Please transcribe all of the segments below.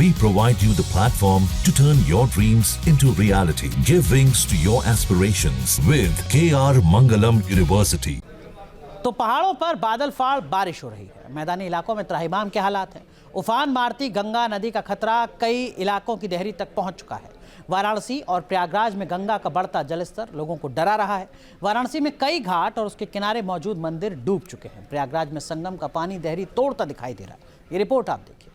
We provide you the platform to turn your dreams into reality. Give wings to your aspirations with KR Mangalam University. तो पहाड़ों पर बादल फाड़ बारिश हो रही है। मैदानी इलाकों में त्राहिमाम के हालात हैं। उफान मारती गंगा नदी का खतरा कई इलाकों की देहरी तक पहुंच चुका है। वाराणसी और प्रयागराज में गंगा का बढ़ता जलस्तर लोगों को डरा रहा है। वाराणसी में कई घाट और उसके किनारे मौजूद मंदिर डूब चुके हैं। प्रयागराज में संगम का पानी देहरी तोड़ता दिखाई दे रहा है। ये रिपोर्ट आप देखिए।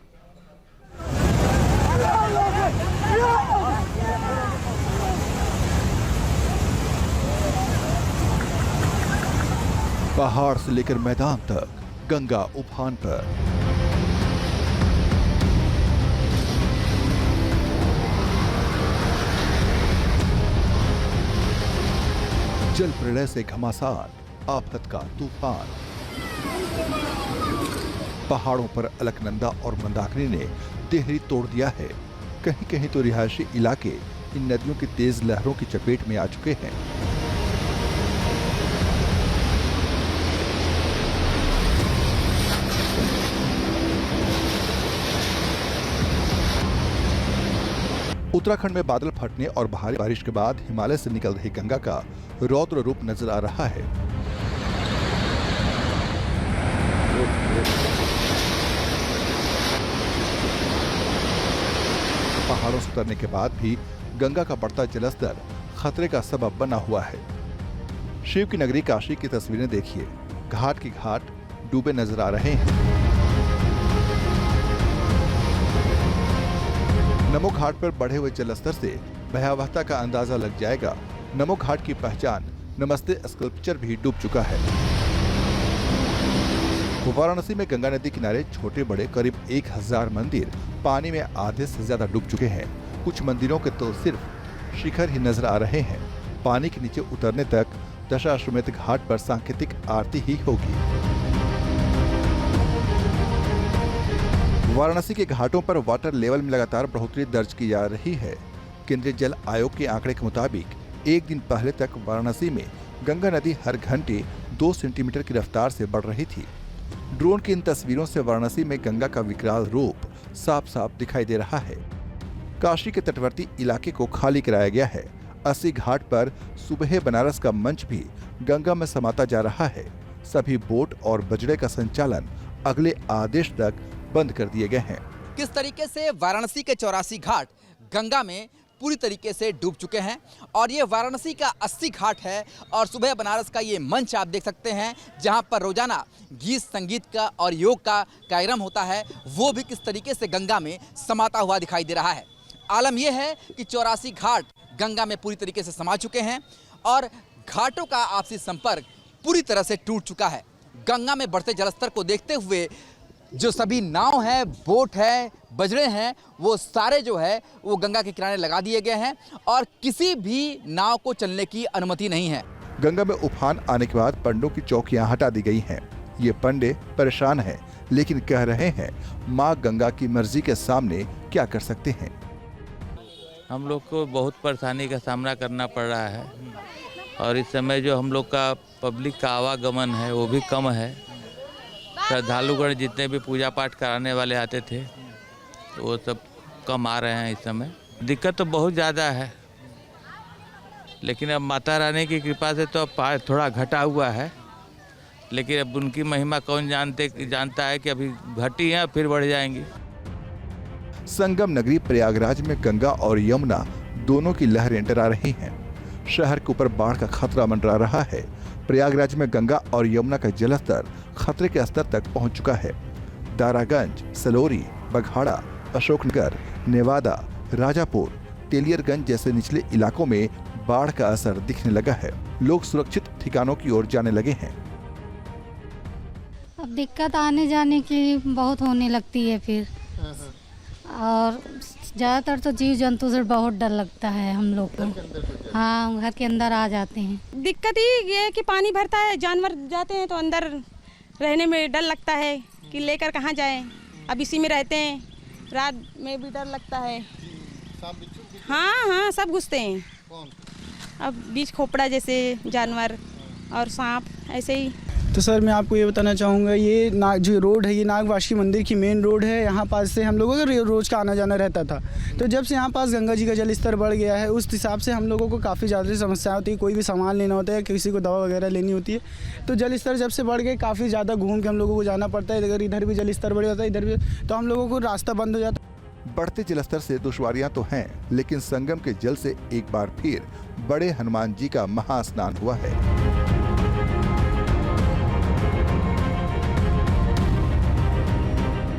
पहाड़ से लेकर मैदान तक गंगा उफान पर। जल प्रलय से घमासान, आफत का तूफान। पहाड़ों पर अलकनंदा और मंदाकिनी ने देहरी तोड़ दिया है। कहीं कहीं तो रिहायशी इलाके इन नदियों की तेज लहरों की चपेट में आ चुके हैं। उत्तराखंड में बादल फटने और भारी बारिश के बाद हिमालय से निकल रही गंगा का रौद्र रूप नजर आ रहा है। पहाड़ों से उतरने के बाद भी गंगा का बढ़ता जलस्तर खतरे का सबब बना हुआ है। शिव की नगरी काशी की तस्वीरें देखिए। घाट की घाट डूबे नजर आ रहे हैं। नमो घाट पर बढ़े हुए जलस्तर से भयावहता का अंदाजा लग जाएगा। नमो घाट की पहचान नमस्ते स्कल्पचर भी डूब चुका है। वाराणसी में गंगा नदी किनारे छोटे बड़े करीब 1000 मंदिर पानी में आधे से ज्यादा डूब चुके हैं। कुछ मंदिरों के तो सिर्फ शिखर ही नजर आ रहे हैं। पानी के नीचे उतरने तक दशाश्वमेध घाट पर सांकेतिक आरती ही होगी। वाराणसी के घाटों पर वाटर लेवल में लगातार बढ़ोतरी दर्ज की जा रही है। केंद्रीय जल आयोग के आंकड़े के मुताबिक एक दिन पहले तक वाराणसी में गंगा नदी हर घंटे 2 सेंटीमीटर की रफ्तार से बढ़ रही थी। ड्रोन की इन तस्वीरों से वाराणसी में गंगा का विकराल रूप साफ साफ दिखाई दे रहा है। काशी के तटवर्ती इलाके को खाली कराया गया है। 80 घाट पर सुबह बनारस का मंच भी गंगा में समाता जा रहा है। सभी बोट और बजड़े का संचालन अगले आदेश तक बंद कर दिए गए हैं। किस तरीके से वाराणसी के 84 घाट गंगा में पूरी तरीके से डूब चुके हैं और ये वाराणसी का 80 घाट है और सुबह बनारस का ये मंच आप देख सकते हैं जहां पर रोजाना गीत संगीत का और योग का कार्यक्रम होता है, वो भी किस तरीके से गंगा में समाता हुआ दिखाई दे रहा है। आलम यह है कि 84 घाट गंगा में पूरी तरीके से समा चुके हैं और घाटों का आपसी संपर्क पूरी तरह से टूट चुका है। गंगा में बढ़ते जलस्तर को देखते हुए जो सभी नाव है, बोट है, बजड़े हैं, वो सारे जो है वो गंगा के किनारे लगा दिए गए हैं और किसी भी नाव को चलने की अनुमति नहीं है। गंगा में उफान आने के बाद पंडों की चौकियां हटा दी गई हैं। ये पंडे परेशान हैं, लेकिन कह रहे हैं मां गंगा की मर्जी के सामने क्या कर सकते हैं। हम लोग को बहुत परेशानी का सामना करना पड़ रहा है और इस समय जो हम लोग का पब्लिक का आवागमन है वो भी कम है। श्रद्धालुगण जितने भी पूजा पाठ कराने वाले आते थे तो वो सब कम आ रहे हैं इस समय। दिक्कत तो बहुत ज़्यादा है, लेकिन अब माता रानी की कृपा से तो अब थोड़ा घटा हुआ है, लेकिन अब उनकी महिमा कौन जानता है कि अभी घटी है फिर बढ़ जाएंगी। संगम नगरी प्रयागराज में गंगा और यमुना दोनों की लहरें डरा रही हैं। शहर के ऊपर बाढ़ का खतरा मंडरा रहा है। प्रयागराज में गंगा और यमुना का जलस्तर खतरे के स्तर तक पहुंच चुका है। दारागंज, सलोरी, बघाड़ा, अशोकनगर, नेवादा, राजापुर, तेलियरगंज जैसे निचले इलाकों में बाढ़ का असर दिखने लगा है। लोग सुरक्षित ठिकानों की ओर जाने लगे हैं। अब दिक्कत आने जाने की बहुत होने लगती है फिर, और ज़्यादातर तो जीव जंतु से बहुत डर लगता है हम लोग को। हाँ, घर के अंदर आ जाते हैं। दिक्कत ही ये है कि पानी भरता है, जानवर जाते हैं तो अंदर रहने में डर लगता है कि लेकर कहाँ जाएं। अब इसी में रहते हैं, रात में भी डर लगता है। हाँ, सब घुसते हैं। अब बीच खोपड़ा जैसे जानवर और सांप ऐसे ही। तो सर मैं आपको ये बताना चाहूँगा, ये जो रोड है ये नागवाशी मंदिर की मेन रोड है। यहाँ पास से हम लोगों का रोज़ का आना जाना रहता था। तो जब से यहाँ पास गंगा जी का जल स्तर बढ़ गया है, उस हिसाब से हम लोगों को काफ़ी ज़्यादा समस्या होती है। कोई भी सामान लेना होता है, किसी को दवा वगैरह लेनी होती है, तो जल स्तर जब से बढ़ गए काफ़ी ज़्यादा घूम के हम लोगों को जाना पड़ता है। अगर इधर भी जल स्तर बढ़ जाता है, इधर भी, तो हम लोगों को रास्ता बंद हो जाता है। बढ़ते जलस्तर से दुश्वारियां तो हैं, लेकिन संगम के जल से एक बार फिर बड़े हनुमान जी का महास्नान हुआ है।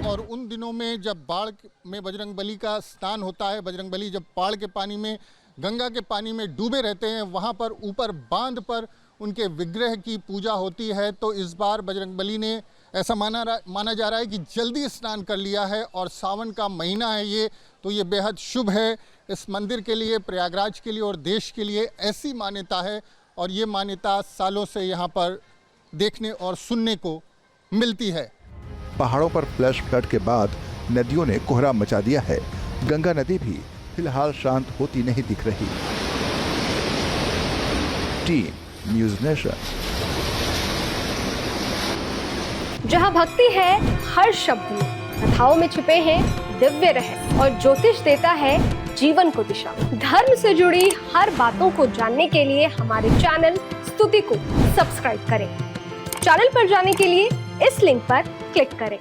और उन दिनों में जब बाढ़ में बजरंगबली का स्नान होता है, बजरंगबली जब बाढ़ के पानी में, गंगा के पानी में डूबे रहते हैं, वहाँ पर ऊपर बांध पर उनके विग्रह की पूजा होती है। तो इस बार बजरंगबली ने ऐसा माना जा रहा है कि जल्दी स्नान कर लिया है और सावन का महीना है ये, तो ये बेहद शुभ है इस मंदिर के लिए, प्रयागराज के लिए और देश के लिए। ऐसी मान्यता है और ये मान्यता सालों से यहाँ पर देखने और सुनने को मिलती है। पहाड़ों पर फ्लैश फ्लड के बाद नदियों ने कोहराम मचा दिया है। गंगा नदी भी फिलहाल शांत होती नहीं दिख रही। Team news nation. जहां भक्ति है हर शब्द में, कथाओं में छिपे हैं दिव्य रहस्य और ज्योतिष देता है जीवन को दिशा। धर्म से जुड़ी हर बातों को जानने के लिए हमारे चैनल स्तुति को सब्सक्राइब करें। चैनल पर जाने के लिए इस लिंक पर क्लिक करें।